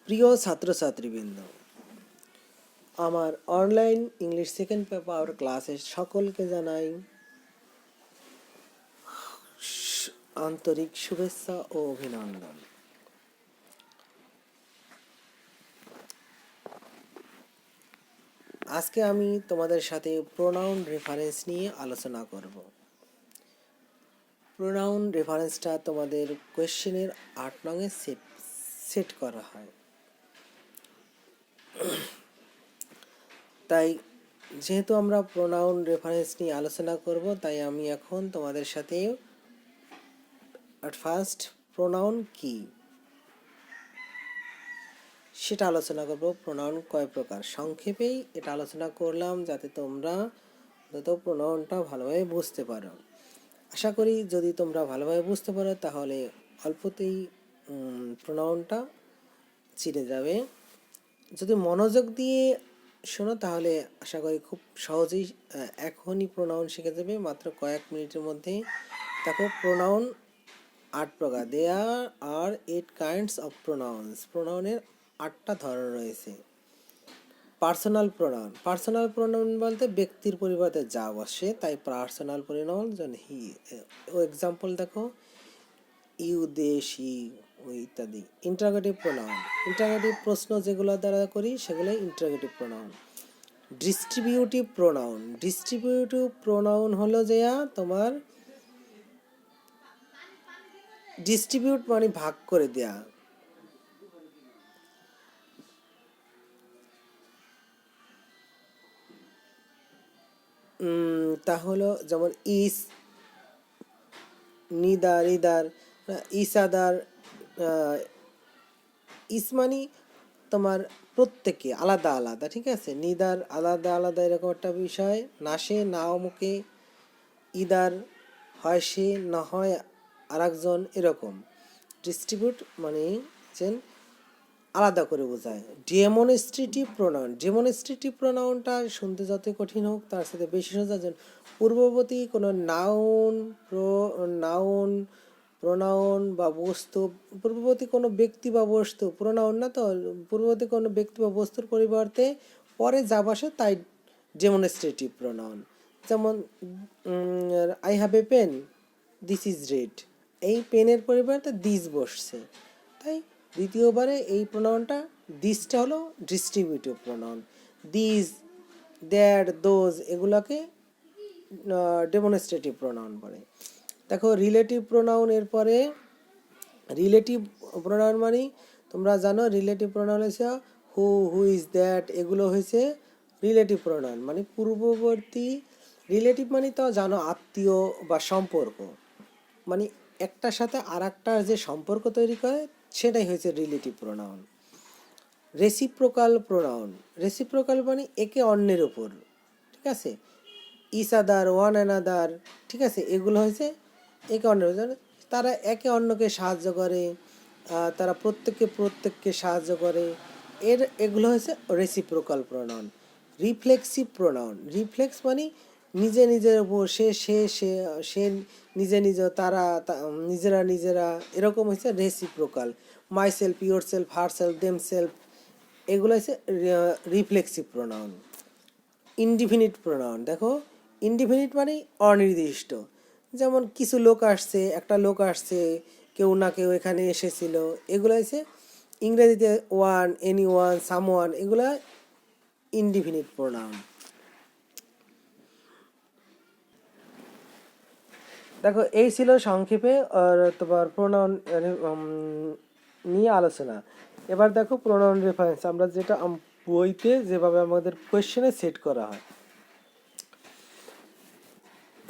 প্রিয় ছাত্রছাত্রীবৃন্দ, আমার online English second paper ক্লাসে সকলকে জানাই আন্তরিক শুভেচ্ছা ও অভিনন্দন। আজকে আমি তোমাদের সাথে প্রোনাউন রেফারেন্স নিয়ে আলোচনা করব। প্রোনাউন রেফারেন্সটা তোমাদের কোয়েশ্চেনের 8 নংয়ে সেট করা হয়। তাই যেহেতু আমরা প্রোনাউন রেফারেন্স নিয়ে আলোচনা করব, তাই আমি এখন তোমাদের সাথে ফার্স্ট প্রোনাউন কি সেটা আলোচনা করব। প্রোনাউন কয় প্রকার সংক্ষেপেই এটা আলোচনা করলাম, যাতে তোমরা প্রোনাউনটা ভালোভাবে বুঝতে পারো। আশা করি যদি তোমরা ভালোভাবে বুঝতে পারো তাহলে অল্পতেই প্রোনাউনটা চিনে যাবে। যদি মনোযোগ দিয়ে শোনো তাহলে আশা করি খুব সহজেই এখনই প্রোনাউন শিখে যাবে, মাত্র কয়েক মিনিটের মধ্যেই। দেখো, প্রোনাউন 8 প্রকার। দেয়ার আর 8 কাইন্ডস অফ প্রোনাউন্স। প্রোনাউনের 8টা ধরন রয়েছে। Personal pronoun. পার্সোনাল প্রোনাউন বলতে ব্যক্তির পরিবর্তে যা বসে তাই পার্সোনাল প্রোনাউন। যেমন হি, ও এক্সাম্পল দেখো, ইউ, দে, শি ইত্যাদি। Interrogative pronoun. ইন্টারোগেটিভ প্রশ্ন যেগুলো দ্বারা করি সেগুলো interrogative pronoun. Distributive pronoun. Distributive pronoun হলো যে তোমার ডিস্ট্রিবিউট মানে ভাগ করে দেয়া। তা হলো যেমন ইস, নিদার, ইদার, ইসাদার। ইস মানে তোমার প্রত্যেকে আলাদা আলাদা, ঠিক আছে। নিদার আলাদা আলাদা, এরকম একটা বিষয়। নাসে না অমুকে, ইদার হয় সে না হয় আর একজন, এরকম। ডিস্ট্রিবিউট মানে যে আলাদা করে বোঝায়। Demonstrative pronoun. ডেমনস্ট্রেটিভ প্রোনাউনটা শুনতে যতই কঠিন হোক তার সাথে বেশি সোজা। পূর্ববর্তী কোনো নাউন প্রোনাউন বা বস্তু, পূর্ববর্তী কোনো ব্যক্তি বা বস্তু, প্রোনাউন না তো, পূর্ববর্তী কোনো ব্যক্তি বা বস্তুর পরিবর্তে পরে যা বসে তাই ডেমনস্ট্রেটিভ প্রোনাউন। যেমন I have a pen, this is red. এই পেনের পরিবর্তে দিস বসছে, তাই দ্বিতীয়বারে এই প্রোনাউনটা দিসটা হলো distributive pronoun. This, that, those এগুলোকে ডেমনস্ট্রেটিভ প্রোনাউন বলে। দেখো, রিলেটিভ প্রোনাউন। এরপরে রিলেটিভ প্রোনাউন মানে তোমরা জানো, রিলেটিভ প্রোনাউন হয়েছে হু, হু ইজ দ্যাট, এগুলো হয়েছে রিলেটিভ প্রোনাউন মানে পূর্ববর্তী। রিলেটিভ মানে তো জানো আত্মীয় বা সম্পর্ক, মানে একটার সাথে আর একটার যে সম্পর্ক তৈরি করে সেটাই হয়েছে relative pronoun. Reciprocal pronoun. Reciprocal মানে একে অন্যের উপর, ঠিক আছে। ইচ আদার, ওয়ান অ্যানাদার, ঠিক আছে, এগুলো হয়েছে একে অন্যের, তারা একে অন্যকে সাহায্য করে, তারা প্রত্যেককে সাহায্য করে, এগুলো হয়েছে reciprocal pronoun. Reflexive pronoun. Reflex মানে নিজে নিজের উপর, সে সে সে সে নিজে নিজে, তারা নিজেরা, এরকম হচ্ছে reciprocal. My self, your self, her self, them self, এগুলো হচ্ছে রিফ্লেক্সিভ প্রোনাউন। Indefinite pronoun. দেখো, ইনডিফিনিট মানে অনির্দিষ্ট। যেমন কিছু লোক আসছে, একটা লোক আসছে, কেউ না কেউ এখানে এসেছিল, এগুলো হচ্ছে ইংরেজিতে ওয়ান, এনি ওয়ান, সামওয়ান, এগুলা ইনডিফিনিট প্রোনাউন। দেখো, এই ছিল সংক্ষেপে তোমার প্রোনাউন নিয়ে আলোচনা। এবার দেখো প্রোনাউন রেফারেন্স, আমরা যেটা বইতে যেভাবে আমাদের কোয়েশ্চেনে সেট করা হয়।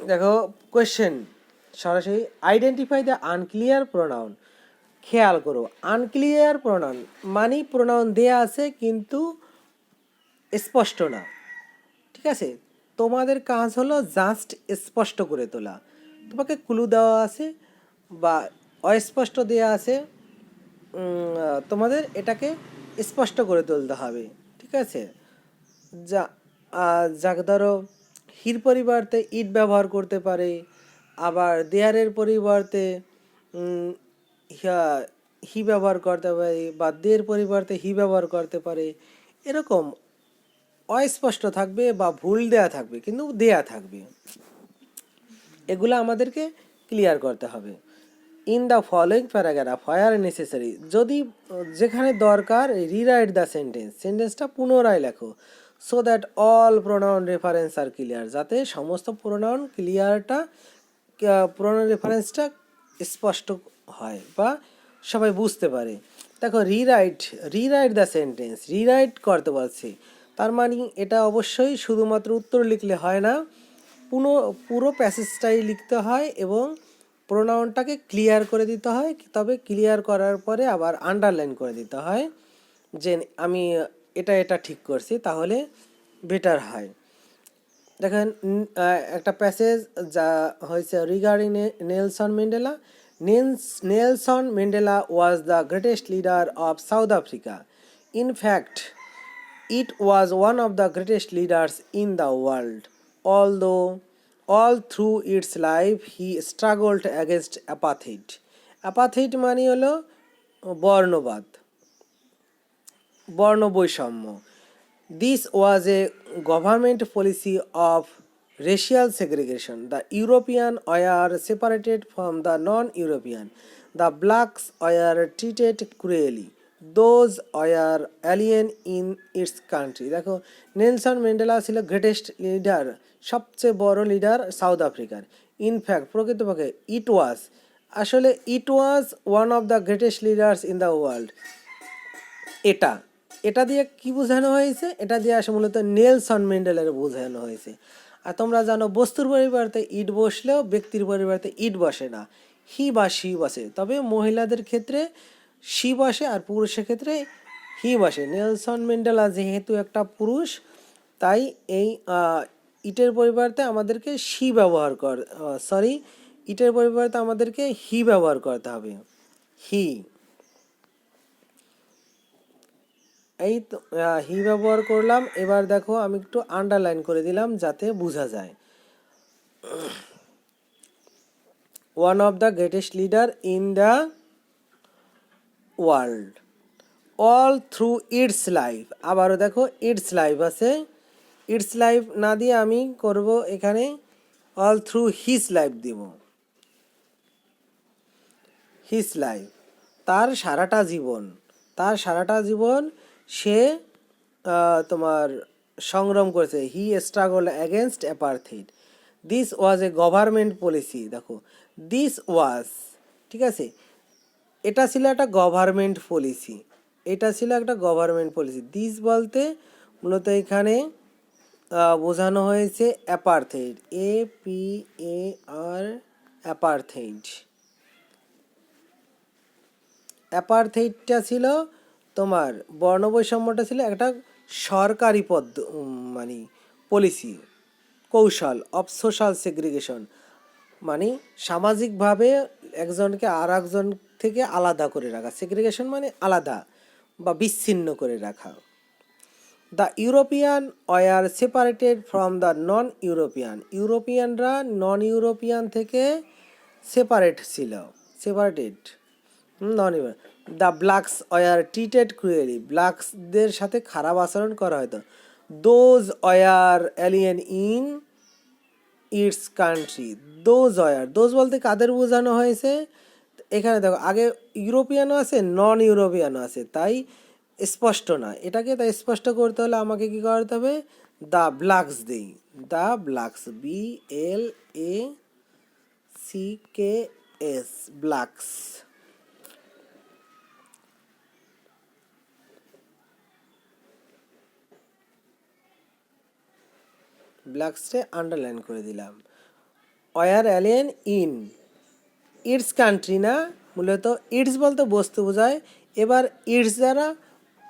দেখো, কোয়েশ্চেন সরাসরি আইডেন্টিফাই দ্য আনক্লিয়ার প্রোনাউন। খেয়াল করো, আনক্লিয়ার প্রোনাউন মানে প্রোনাউন দেয়া আছে কিন্তু স্পষ্ট না, ঠিক আছে। তোমাদের কাজ হলো জাস্ট স্পষ্ট করে তোলা। তোমাকে ক্লু দেওয়া আছে বা অস্পষ্ট দেওয়া আছে, তোমাদের এটাকে স্পষ্ট করে তুলতে হবে, ঠিক আছে। যাক ধরো, হির পরিবর্তে ইট ব্যবহার করতে পারে, আবার দেয়ারের পরিবর্তে হি ব্যবহার করতে পারে বা দের পরিবর্তে হি ব্যবহার করতে পারে, এরকম অস্পষ্ট থাকবে বা ভুল দেয়া থাকবে, কিন্তু দেয়া থাকবে। এগুলো আমাদেরকে ক্লিয়ার করতে হবে। In the following paragraph where necessary, যদি যেখানে দরকার রিরাইট দ্য সেন্টেন্সটা পুনরায় লেখো। So that all pronoun reference are clear, যাতে সমস্ত প্রোনাউন ক্লিয়ারটা প্রোনাউন রেফারেন্সটা স্পষ্ট হয় বা সবাই বুঝতে পারে। দেখো রিরাইট দ্য সেন্টেন্স, রিরাইট করতে বলছি, তার মানে এটা অবশ্যই শুধুমাত্র উত্তর লিখলে হয় না, পুরো প্যাসেজটাই লিখতে হয় এবং প্রোনাউনটাকে ক্লিয়ার করে দিতে হয়। তবে ক্লিয়ার করার পরে আবার আন্ডারলাইন করে দিতে হয় যে আমি এটা ঠিক করছি, তাহলে বেটার হয়। দেখেন একটা প্যাসেজ যা হয়েছে regarding Nelson Mandela. Nelson Mandela was the greatest leader of south Africa. In fact it was one of the greatest leaders in the world, although all through its life he struggled against apartheid. Apartheid মানে হলো বর্ণবাদ, বর্ণ বৈষম্য। This was a government policy of racial segregation. The European were separated from the non-European. The blacks were treated cruelly. Those were alien in its country. দেখো Nelson Mandela ছিল greatest leader, সবচেয়ে বড় leader South আফ্রিকার। In fact প্রকৃতপক্ষে আসলে it was one of the greatest leaders in the world. এটা দিয়ে কি বোঝানো হয়েছে? এটা দিয়ে আসলে মূলত নেলসন ম্যান্ডেলার বোঝানো হয়েছে। আর তোমরা জানো বস্তুর পরিবর্তে ইট বসলেও ব্যক্তির পরিবর্তে ইট বসে না, হি বা শি বসে। তবে মহিলাদের ক্ষেত্রে শি বসে আর পুরুষের ক্ষেত্রে হি বসে। নেলসন ম্যান্ডেলা যেহেতু একটা পুরুষ, তাই এই ইটের পরিবর্তে আমাদেরকে শি ব্যবহার ইটের পরিবর্তে আমাদেরকে হি ব্যবহার করতে হবে, হি। এই তো হি ব্যবহার করলাম। এবার দেখো আমি একটু আন্ডারলাইন করে দিলাম যাতে বোঝা যায়। One of the greatest leader in the world, all through its life. আবারও দেখো ইটস লাইফ আছে, ইটস লাইফ না দিয়ে আমি করব এখানে অল থ্রু হিজ লাইফ দিব। হিজ লাইফ তার সারাটা জীবন সে তোমার সংগ্রাম করেছে। He struggle against apartheid. This was a government policy. দেখো দিস ওয়াজ, ঠিক আছে, এটা ছিল একটা গভর্নমেন্ট পলিসি, দিস বলতে মূলত এখানে বোঝানো হয়েছে অ্যাপারথেইড, APAR, অ্যাপারথেইডটা ছিল তোমার বর্ণবৈষম্যটা ছিল একটা সরকারি মানে পলিসি, কৌশল অফ সোশ্যাল সেগ্রিগেশন, মানে সামাজিকভাবে একজনকে আর একজন থেকে আলাদা করে রাখা। সেগ্রিগেশন মানে আলাদা বা বিচ্ছিন্ন করে রাখা। The European were separated from the non European. ইউরোপিয়ানরা নন ইউরোপিয়ান থেকে separated non European. The blacks were treated cruelly. ব্ল্যাকসদের সাথে খারাপ আচরণ করা হতো। Those were alien in its country. Those বলতে কাদের বোঝানো হয়েছে? এখানে দেখো আগে ইউরোপিয়ানও আছে, নন ইউরোপিয়ানও আছে, তাই স্পষ্ট না। এটাকে তাই স্পষ্ট করতে হলে আমাকে কি করতে হবে? দ্য ব্ল্যাকস দিই, দ্য ব্ল্যাকস, BLACKS, ব্ল্যাকস। ব্ল্যাকসে আন্ডারলাইন করে দিলাম। Were alien in its country না, মূলত ইটস বলতে বস্তু বোঝায়, এবার ইটস যারা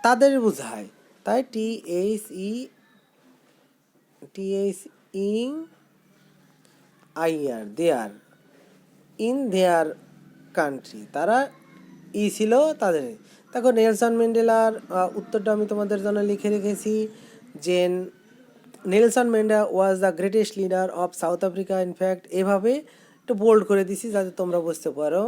তাদের বোঝায়, তাই THEIR, their, in their country, তারা ছিল তাদের। দেখো নেলসন ম্যান্ডেলার উত্তরটা আমি তোমাদের জন্য লিখে রেখেছি যে Nelson Mandela was the greatest leader of south Africa. In fact এভাবে একটু বোল্ড করে দিছি যাতে তোমরা বুঝতে পারো।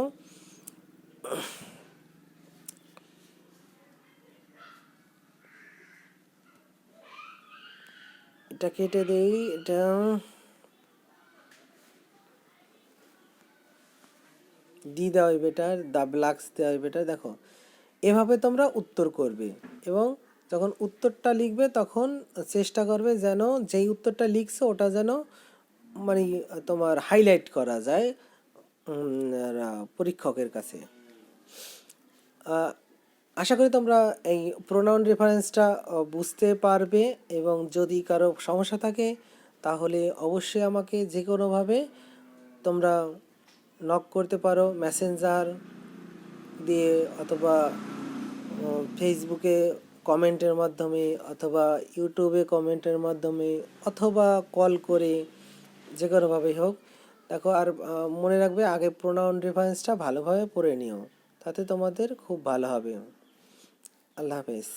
এটা কেটে দেই, এটা ডি দেওয়াই বেটার, দ্য ব্ল্যাকস দেওয়াই বেটার। দেখো এভাবে তোমরা উত্তর করবে এবং যখন উত্তরটা লিখবে তখন চেষ্টা করবে যেন যেই উত্তরটা লিখছো ওটা যেন মানে তোমার হাইলাইট করা যায় পরীক্ষকের কাছে। আশা করি তোমরা এই প্রোনাউন রেফারেন্সটা বুঝতে পারবে এবং যদি কারো সমস্যা থাকে তাহলে অবশ্যই আমাকে যে কোনোভাবে তোমরা নক করতে পারো, মেসেঞ্জার দিয়ে অথবা ফেসবুকে কমেন্টের মাধ্যমে অথবা ইউটিউবে কমেন্টের মাধ্যমে অথবা কল করে, যে কোনোভাবেই হোক। দেখো আর মনে রাখবে আগে প্রোনাউন রেফারেন্সটা ভালোভাবে পড়ে নিও, তাতে তোমাদের খুব ভালো হবে। আল্লাহ হাফেজ।